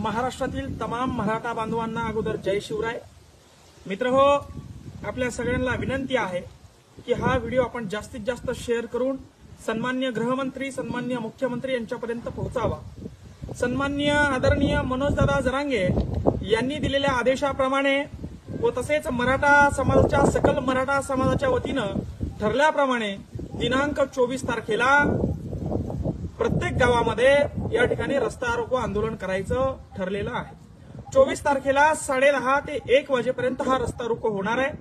महाराष्ट्रातील तमाम मराठा बांधवांना अगोदर जय शिवराय। मित्रहो, आपल्या सगळ्यांना विनंती आहे की हा व्हिडिओ आपण जास्तीत जास्त शेअर करून सन्माननीय गृहमंत्री, सन्माननीय मुख्यमंत्री यांच्यापर्यंत पोहोचावा। सन्माननीय आदरणीय मनोजदादा जरांगे यांनी दिलेल्या आदेशाप्रमाणे व तसेच मराठा समाजाच्या सकल मराठा समाजाच्या वतीनं ठरल्याप्रमाणे दिनांक 24 तारखेला प्रत्येक गावामध्ये या ठिकाणी रस्ता रोको आंदोलन करायचं ठरलेलं आहे। 24 तारखेला 10:30 ते 1 वाजेपर्यंत हा रस्ता रोको होणार आहे।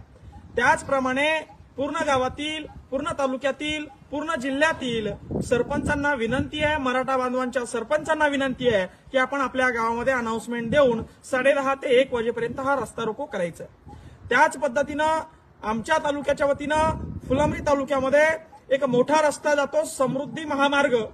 त्याचप्रमाणे पूर्ण गावातील, पूर्ण तालुक्यातील, पूर्ण जिल्ह्यातील सरपंचांना विनंती आहे, मराठा बांधवांच्या सरपंचांना विनंती आहे की आपण आपल्या गावामध्ये अनाउन्समेंट देऊन 10:30 ते 1 वाजेपर्यंत हा रस्ता रोको करायचा आहे। त्याच पद्धतीनं आमच्या तालुक्याच्या वतीनं फुलंब्री तालुक्यामध्ये एक मोठा रस्ता जातो, समृद्धी महामार्ग।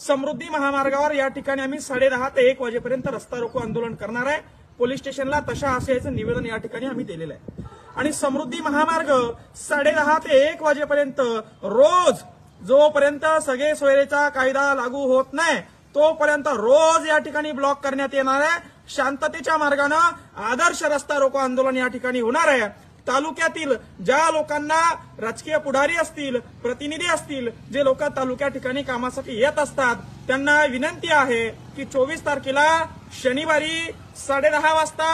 समृद्धी महामार्गावर या ठिकाणी आम्ही 10:30 ते 1 वाजेपर्यंत रस्ता रोको आंदोलन करणार आहे। पोलीस स्टेशनला तशा असल्याचं निवेदन या ठिकाणी आम्ही दिलेलं आहे। आणि समृद्धी महामार्ग 10:30 ते 1 वाजेपर्यंत रोज, जोपर्यंत सगळे सोयरेचा कायदा लागू होत नाही तोपर्यंत रोज या ठिकाणी ब्लॉक करण्यात येणार आहे। शांततेच्या मार्गानं आदर्श रस्ता रोको आंदोलन या ठिकाणी होणार आहे। तालुक्यातील ज्या लोकांना राजकीय पुढारी असतील, प्रतिनिधी असतील, जे लोक तालुक्या ठिकाणी कामासाठी येत असतात, त्यांना विनंती आहे की 24 तारखेला शनिवारी 10:30 वाजता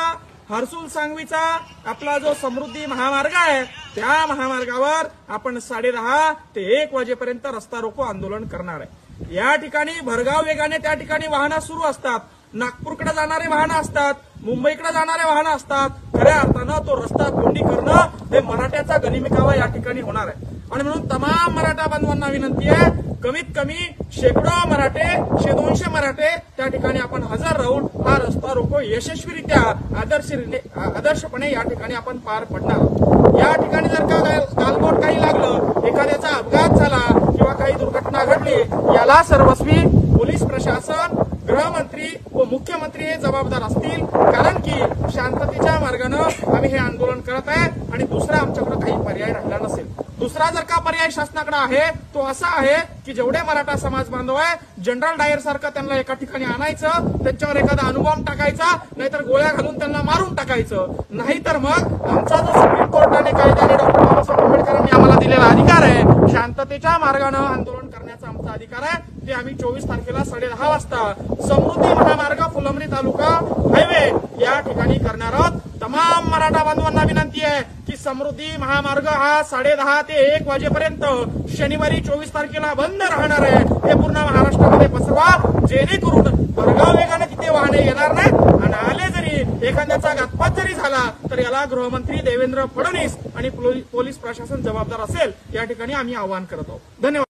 हर्सुल सांगवीचा आपला जो समृद्धी महामार्ग आहे त्या महामार्गावर आपण 10:30 ते 1 वाजेपर्यंत रस्ता रोको आंदोलन करणार आहे। या ठिकाणी भरधाव वेगाने त्या ठिकाणी वाहनं सुरू असतात, नागपूरकडे जाणारे वाहनं असतात, मुंबईकडे जाणारे वाहनं असतात। खऱ्या अर्थानं तो रस्ता कोंडी करणं हे मराठ्याचा गनिमिकावा या ठिकाणी होणार आहे। आणि म्हणून तमाम मराठा बांधवांना विनंती आहे, कमीत कमी शेकडो मराठे, 100-200 मराठे त्या ठिकाणी आपण हजर राहून हा रस्ता रोको यशस्वीरित्या आदर्शपणे या ठिकाणी आपण पार पडणार। या ठिकाणी जर का गालबोट काही लागलं, एखाद्याचा अपघात झाला किंवा काही दुर्घटना घडली, याला सर्वस्वी पोलीस प्रशासन, गृहमंत्री व मुख्यमंत्री हे जबाबदार असतील। कारण की शांततेच्या मार्गानं आम्ही हे आंदोलन करत आहे आणि दुसरा आमच्याकडे काही पर्याय राहिला नसेल। दुसरा जर का पर्याय शासनाकडे आहे तो असा आहे की जेवढे मराठा समाज बांधव आहे, जनरल डायर सारखं त्यांना एका ठिकाणी आणायचं, त्यांच्यावर एखादा अणुबॉम्ब टाकायचा, नाहीतर गोळ्या घालून त्यांना मारून टाकायचं। नाहीतर मग आमचा जो सुप्रीम कोर्टाने कायद्याने डॉक्टर बाबासाहेब आंबेडकरांनी आम्हाला दिलेला अधिकार आहे, शांततेच्या मार्गानं आंदोलन करण्याचा आमचा अधिकार आहे, ते आम्ही 24 तारखेला 10:30 वाजता समृद्धी महामार्ग फुलंब्री तालुका हायवे या ठिकाणी करणार आहोत। तमाम मराठा बांधवांना विनंती आहे की समृद्धी महामार्ग हा 10:30 ते 1 वाजेपर्यंत शनिवारी 24 तारखेला बंद राहणार आहे। हे पूर्ण महाराष्ट्रामध्ये पसरवा, जेणेकरून भरधाव वेगाने तिथे वाहने येणार नाहीत आणि आले जरी एखाद्याचा घातपात जरी झाला तर याला गृहमंत्री देवेंद्र फडणवीस आणि पोलीस प्रशासन जबाबदार असेल। या ठिकाणी आम्ही आवाहन करत आहोत। धन्यवाद।